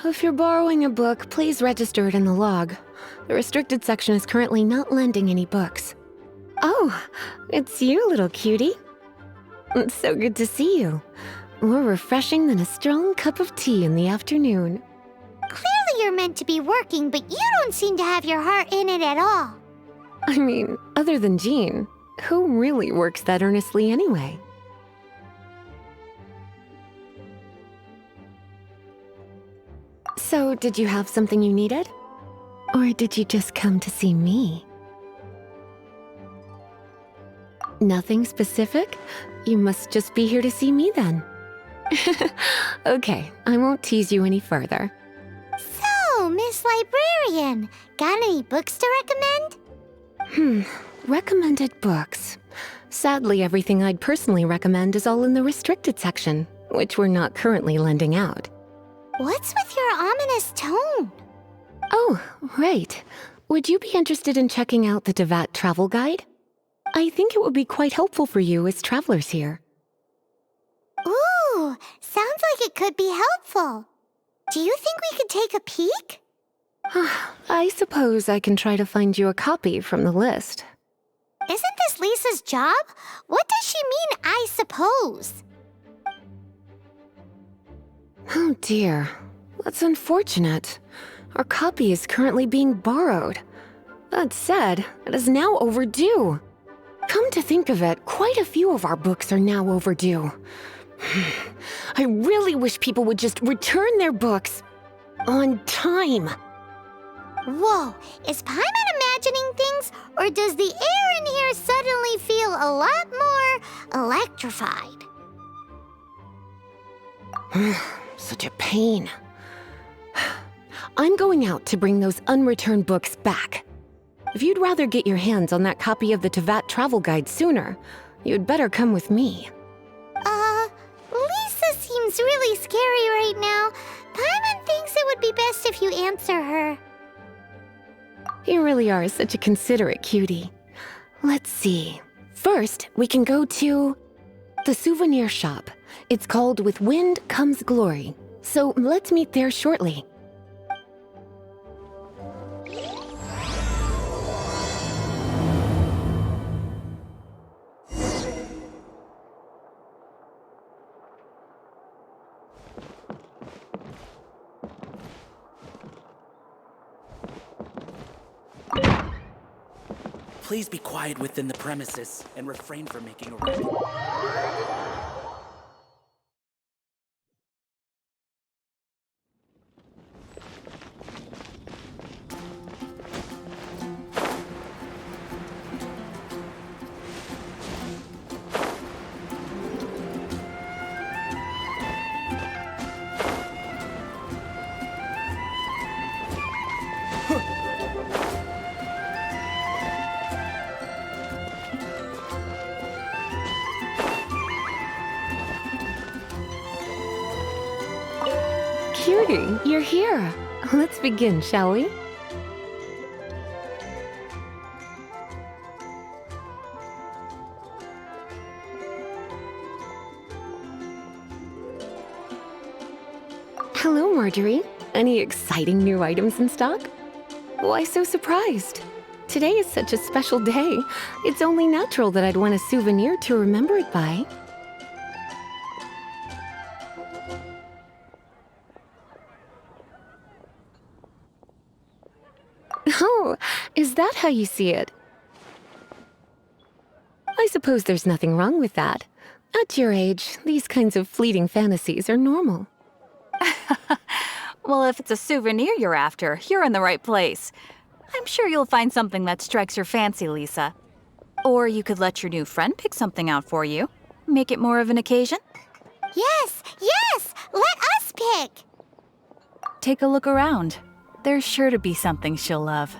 If you're borrowing a book, please register it in the log. The restricted section is currently not lending any books. Oh, it's you, little cutie. It's so good to see you. More refreshing than a strong cup of tea in the afternoon. Clearly you're meant to be working, but you don't seem to have your heart in it at all. I mean, other than Jean, who really works that earnestly anyway? So, did you have something you needed? Or did you just come to see me? Nothing specific? You must just be here to see me then. Okay, I won't tease you any further. So, Miss Librarian, got any books to recommend? Recommended books. Sadly, everything I'd personally recommend is all in the restricted section, which we're not currently lending out. What's with your ominous tone? Oh, right. Would you be interested in checking out the Devat travel guide? I think it would be quite helpful for you as travelers here. Ooh, sounds like it could be helpful. Do you think we could take a peek? I suppose I can try to find you a copy from the list. Isn't this Lisa's job? What does she mean, I suppose? Oh dear, that's unfortunate. Our copy is currently being borrowed. That said, it is now overdue. Come to think of it, quite a few of our books are now overdue. I really wish people would just return their books on time. Whoa, is Paimon imagining things, or does the air in here suddenly feel a lot more electrified? Such a pain. I'm going out to bring those unreturned books back. If you'd rather get your hands on that copy of the Tevat travel guide sooner, you'd better come with me. Lisa seems really scary right now. Paimon thinks it would be best if you answer her. You really are such a considerate cutie. Let's see. First, we can go to the souvenir shop. It's called With Wind Comes Glory. So let's meet there shortly. Please be quiet within the premises and refrain from making a racket. Cutie, you're here. Let's begin, shall we? Hello, Marjorie. Any exciting new items in stock? Why so surprised? Today is such a special day. It's only natural that I'd want a souvenir to remember it by. Oh, is that how you see it? I suppose there's nothing wrong with that. At your age, these kinds of fleeting fantasies are normal. Well, if it's a souvenir you're after, you're in the right place. I'm sure you'll find something that strikes your fancy, Lisa. Or you could let your new friend pick something out for you. Make it more of an occasion. Yes, yes! Let us pick! Take a look around. There's sure to be something she'll love.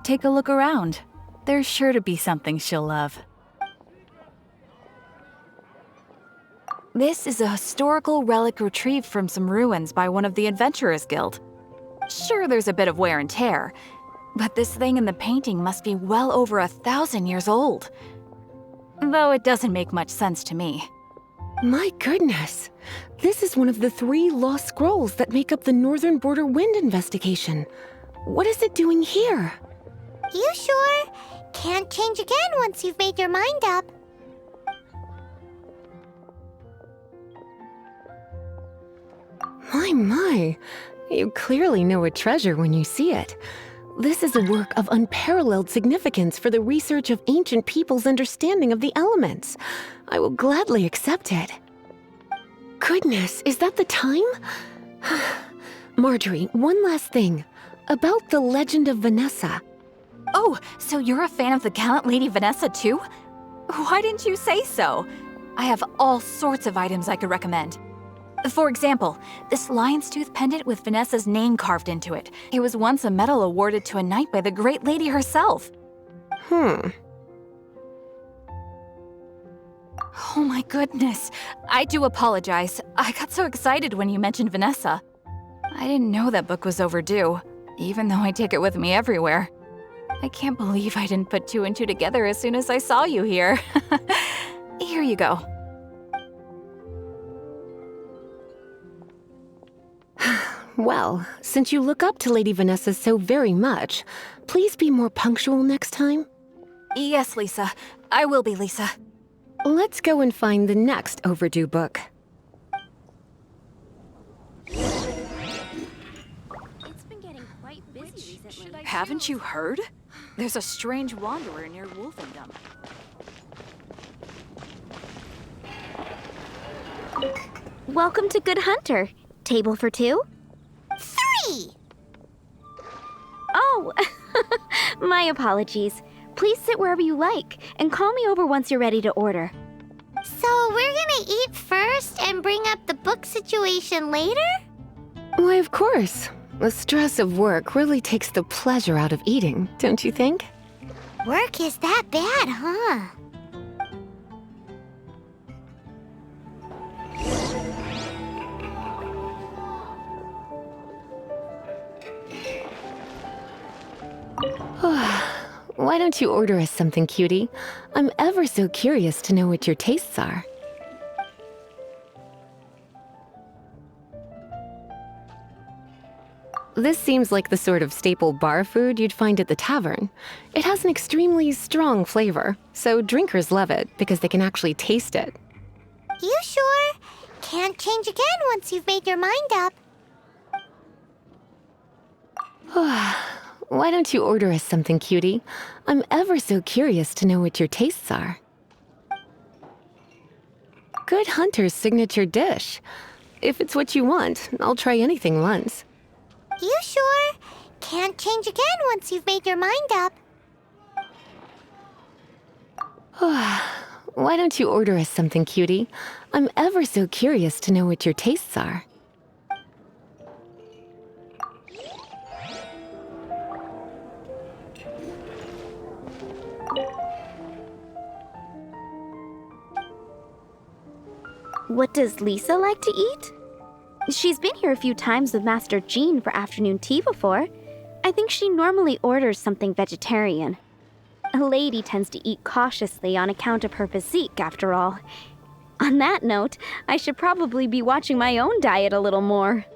Take a look around. There's sure to be something she'll love. This is a historical relic retrieved from some ruins by one of the Adventurers Guild. Sure, there's a bit of wear and tear, but this thing in the painting must be well over 1,000 years old. though it doesn't make much sense to me. My goodness. This is one of the 3 lost scrolls that make up the Northern Border Wind investigation. What is it doing here? You sure? Can't change again once you've made your mind up. My. You clearly know a treasure when you see it. This is a work of unparalleled significance for the research of ancient people's understanding of the elements. I will gladly accept it. Goodness, is that the time? Marjorie, one last thing. About the legend of Vanessa. Oh, so you're a fan of the gallant Lady Vanessa too? Why didn't you say so? I have all sorts of items I could recommend. For example, this lion's tooth pendant with Vanessa's name carved into it. It was once a medal awarded to a knight by the great lady herself. Hmm. Oh my goodness. I do apologize. I got so excited when you mentioned Vanessa. I didn't know that book was overdue, even though I take it with me everywhere. I can't believe I didn't put 2 and 2 together as soon as I saw you here. Here you go. Well, since you look up to Lady Vanessa so very much, please be more punctual next time. Yes, Lisa. I will be, Lisa. Let's go and find the next overdue book. It's been getting quite busy recently. Haven't you heard? There's a strange wanderer near Wolfendom. Welcome to Good Hunter. Table for 2? 3! Oh, my apologies. Please sit wherever you like, and call me over once you're ready to order. So we're gonna eat first and bring up the book situation later? Why, of course. The stress of work really takes the pleasure out of eating, don't you think? Work is that bad, huh? Why don't you order us something, cutie? I'm ever so curious to know what your tastes are. This seems like the sort of staple bar food you'd find at the tavern. It has an extremely strong flavor, so drinkers love it because they can actually taste it. You sure? Can't change again once you've made your mind up. Why don't you order us something, cutie? I'm ever so curious to know what your tastes are. Good Hunter's signature dish. If it's what you want, I'll try anything once. You sure? Can't change again once you've made your mind up. Why don't you order us something, cutie? I'm ever so curious to know what your tastes are. What does Lisa like to eat? She's been here a few times with Master Jean for afternoon tea before. I think she normally orders something vegetarian. A lady tends to eat cautiously on account of her physique, after all. On that note, I should probably be watching my own diet a little more.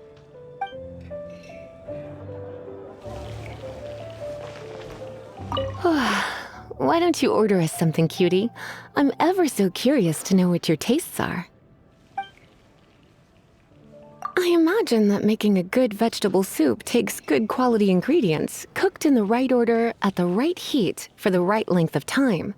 Why don't you order us something, cutie? I'm ever so curious to know what your tastes are. I imagine that making a good vegetable soup takes good quality ingredients, cooked in the right order, at the right heat, for the right length of time.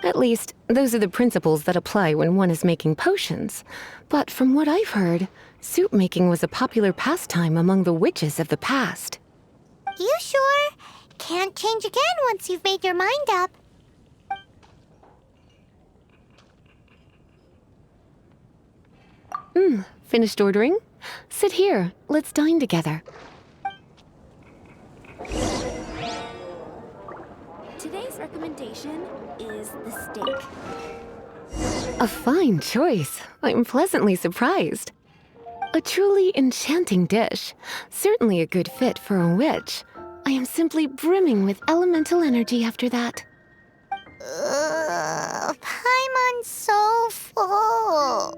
At least, those are the principles that apply when one is making potions. But from what I've heard, soup making was a popular pastime among the witches of the past. You sure? Can't change again once you've made your mind up. Finished ordering? Sit here. Let's dine together. Today's recommendation is the steak. A fine choice. I'm pleasantly surprised. A truly enchanting dish. Certainly a good fit for a witch. I am simply brimming with elemental energy after that. been so full.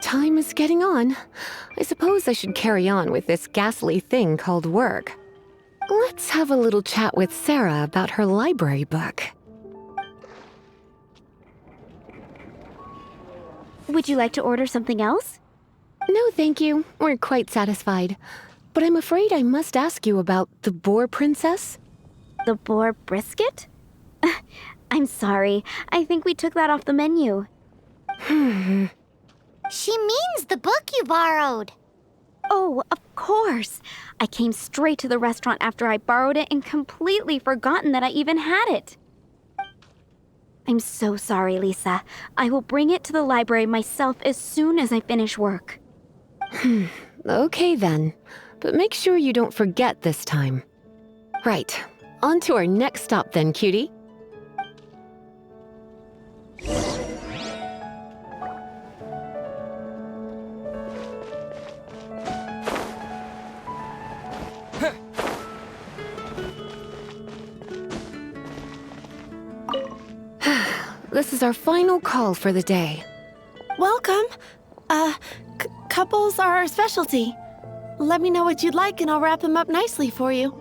Time is getting on. I suppose I should carry on with this ghastly thing called work. Let's have a little chat with Sarah about her library book. Would you like to order something else? No, thank you. We're quite satisfied. But I'm afraid I must ask you about the Boar Princess. The boar brisket? I'm sorry. I think we took that off the menu. She means the book you borrowed. Oh, of course. I came straight to the restaurant after I borrowed it and completely forgotten that I even had it. I'm so sorry, Lisa. I will bring it to the library myself as soon as I finish work. Okay then. But make sure you don't forget this time. Right. On to our next stop then, cutie. This is our final call for the day. Welcome. Couples are our specialty. Let me know what you'd like and I'll wrap them up nicely for you.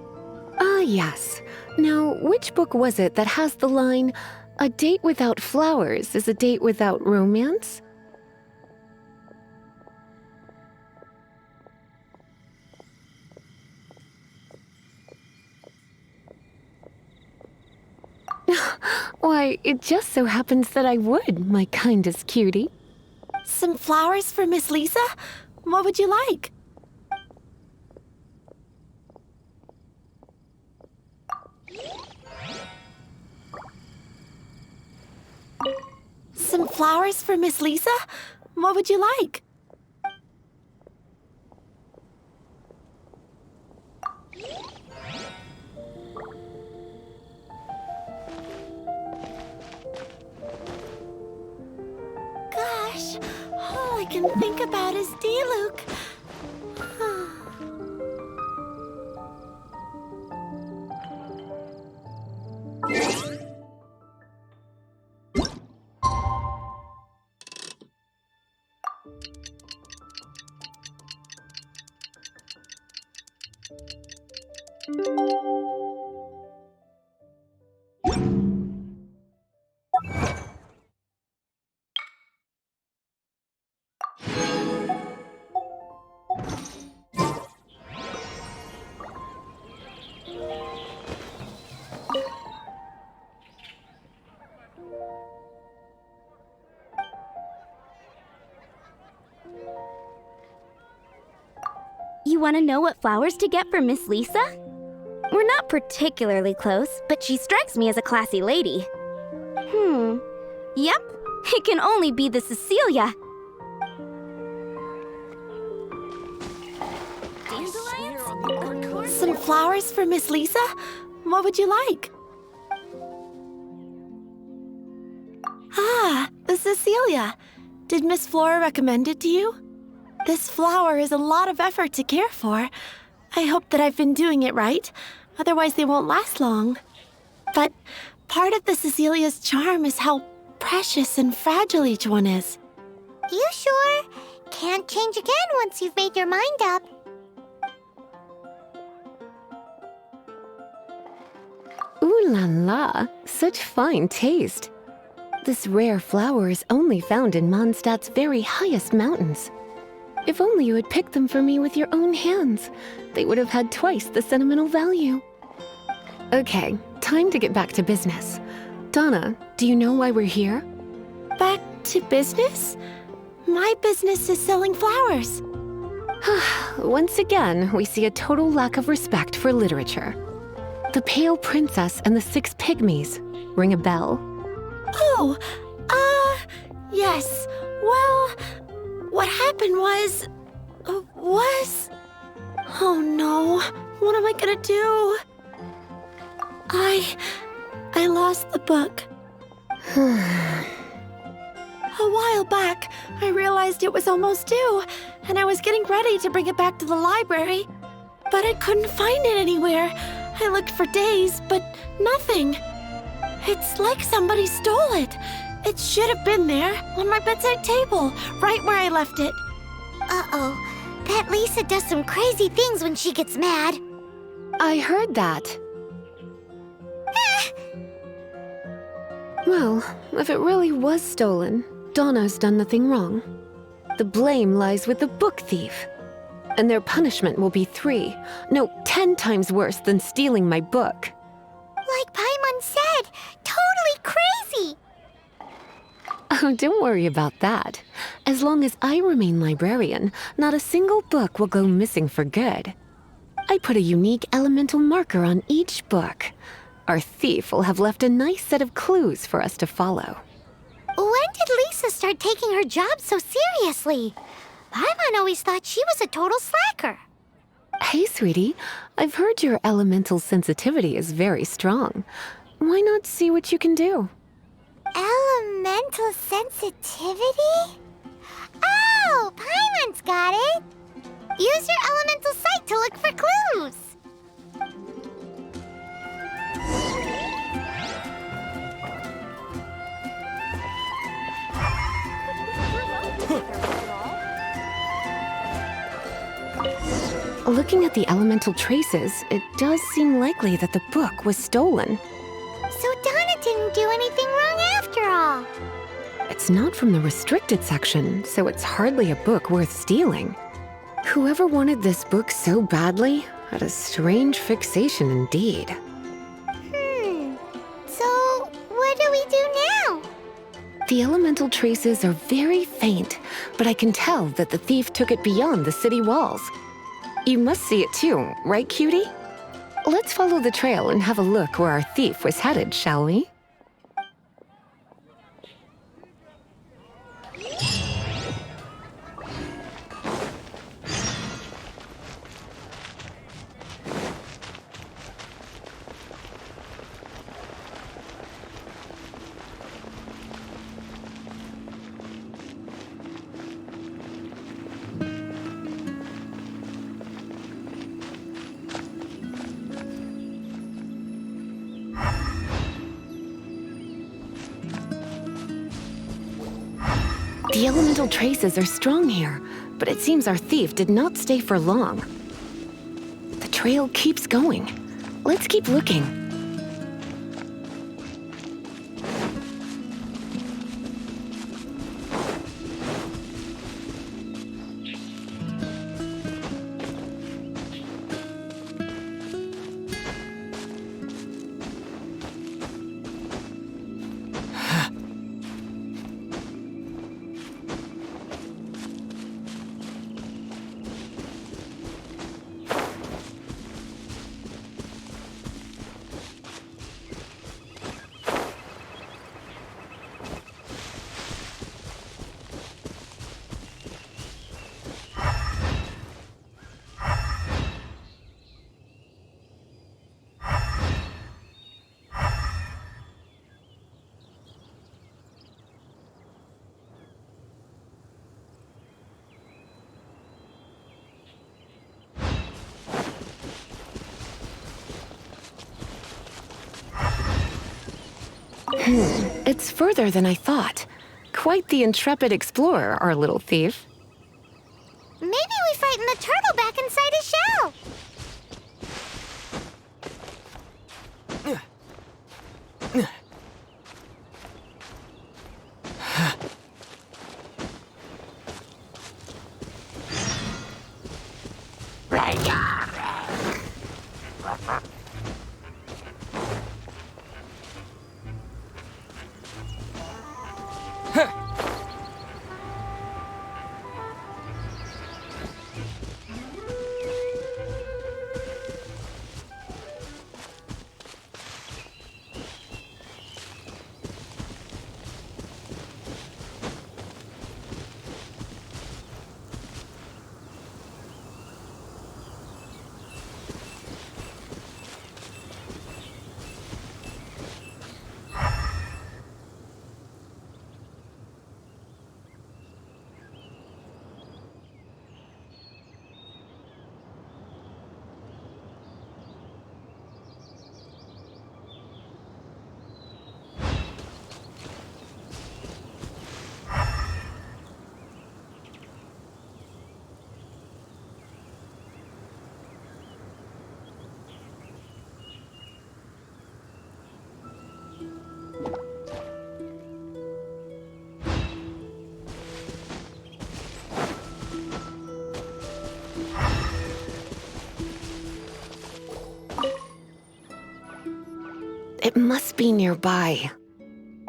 Ah, yes. Now, which book was it that has the line, "A date without flowers is a date without romance"? Why, it just so happens that I would, my kindest cutie. Some flowers for Miss Lisa? What would you like? Some flowers for Miss Lisa? What would you like? Gosh, all I can think about is D-Luke. You want to know what flowers to get for Miss Lisa? We're not particularly close, but she strikes me as a classy lady. Yep, it can only be the Cecilia. Some flowers for Miss Lisa? What would you like? Ah, the Cecilia. Did Miss Flora recommend it to you? This flower is a lot of effort to care for. I hope that I've been doing it right. Otherwise, they won't last long. But part of the Cecilia's charm is how precious and fragile each one is. You sure? Can't change again once you've made your mind up. Ooh la la, such fine taste. This rare flower is only found in Mondstadt's very highest mountains. If only you had picked them for me with your own hands, they would have had twice the sentimental value. Okay, time to get back to business. Donna, do you know why we're here? Back to business? My business is selling flowers. Once again, we see a total lack of respect for literature. The Pale Princess and the Six Pygmies. Ring a bell? Oh, yes. Well, what happened was... Oh no, what am I gonna do? I lost the book. A while back, I realized it was almost due, and I was getting ready to bring it back to the library. But I couldn't find it anywhere. I looked for days, but nothing. It's like somebody stole it. It should have been there, on my bedside table, right where I left it. Uh-oh. That Lisa does some crazy things when she gets mad. I heard that. Well, if it really was stolen, Donna's done nothing wrong. The blame lies with the book thief. And their punishment will be 3, no, 10 times worse than stealing my book. Like Paimon said, totally crazy. Oh, don't worry about that. As long as I remain librarian, not a single book will go missing for good. I put a unique elemental marker on each book. Our thief will have left a nice set of clues for us to follow. When did Lisa start taking her job so seriously? Paimon always thought she was a total slacker. Hey, sweetie, I've heard your elemental sensitivity is very strong. Why not see what you can do? Elemental sensitivity? Oh, Paimon's got it. Use your elemental sight to look for clues. Looking at the elemental traces, it does seem likely that the book was stolen. So Donna didn't do anything wrong after all. It's not from the restricted section, so it's hardly a book worth stealing. Whoever wanted this book so badly had a strange fixation indeed. So what do we do now? The elemental traces are very faint, but I can tell that the thief took it beyond the city walls. You must see it too, right, cutie? Let's follow the trail and have a look where our thief was headed, shall we? The elemental traces are strong here, but it seems our thief did not stay for long. The trail keeps going. Let's keep looking. It's further than I thought. Quite the intrepid explorer, our little thief. Maybe we frightened the turtle back inside his shell. It must be nearby.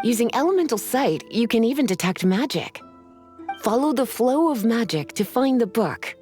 Using elemental sight, you can even detect magic. Follow the flow of magic to find the book.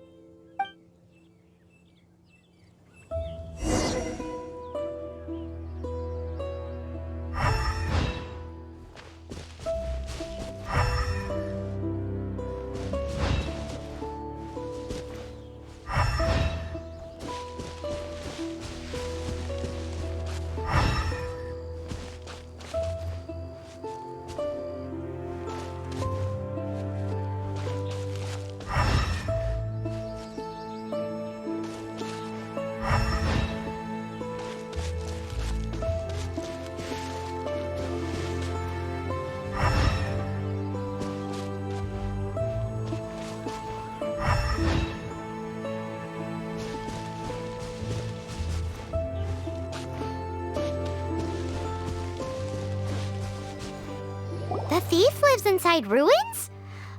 The thief lives inside ruins?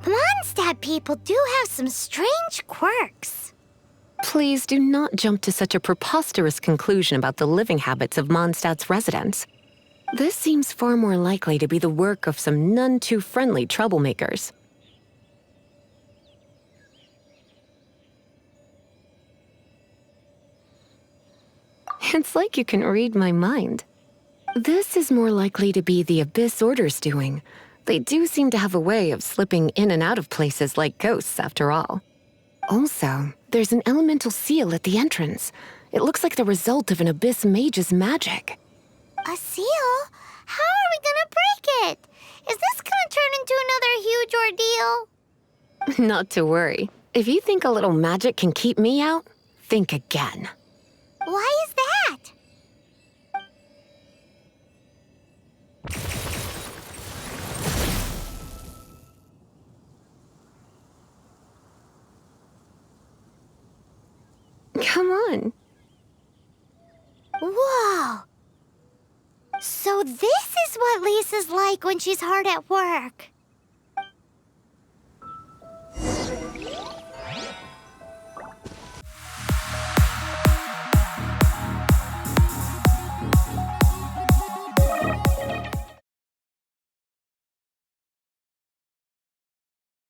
Mondstadt people do have some strange quirks. Please do not jump to such a preposterous conclusion about the living habits of Mondstadt's residents. This seems far more likely to be the work of some none-too-friendly troublemakers. It's like you can read my mind. This is more likely to be the Abyss Order's doing. They do seem to have a way of slipping in and out of places like ghosts, after all. Also, there's an elemental seal at the entrance. It looks like the result of an Abyss mage's magic. A seal? How are we gonna break it? Is this gonna turn into another huge ordeal? Not to worry. If you think a little magic can keep me out, think again. Why is that? Come on. Whoa! So this is what Lisa's like when she's hard at work.